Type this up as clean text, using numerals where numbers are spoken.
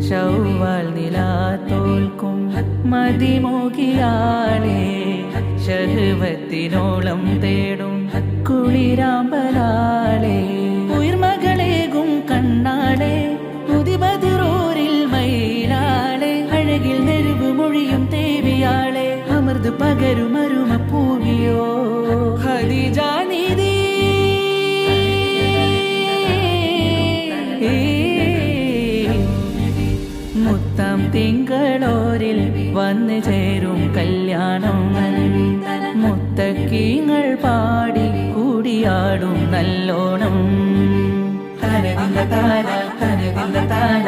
ചൊവ്വാൽ നിലാ തോൽക്കും മതിമോകിയാളെ ശഹവത്തിനോളം തേടും കുളിരാമ്പലാളെ ഉയർമകളേകും കണ്ണാളെ ഉദിബതിറൂരിൽ മയിലാളെ അഴകിൽ നെരുവ് മൊഴിയും തേവിയാളെ അമൃത് പകരും അരുമ പൂവിയോ ഖദീജ നിധി മുത്താം തിങ്കളോരിൽ വന്നു ചേരും കല്യാണം മുത്തക്കീങ്ങൾ പാടി കൂടിയാടും നല്ലോണം തനതിന്റെ താന തനതിന്റെ താന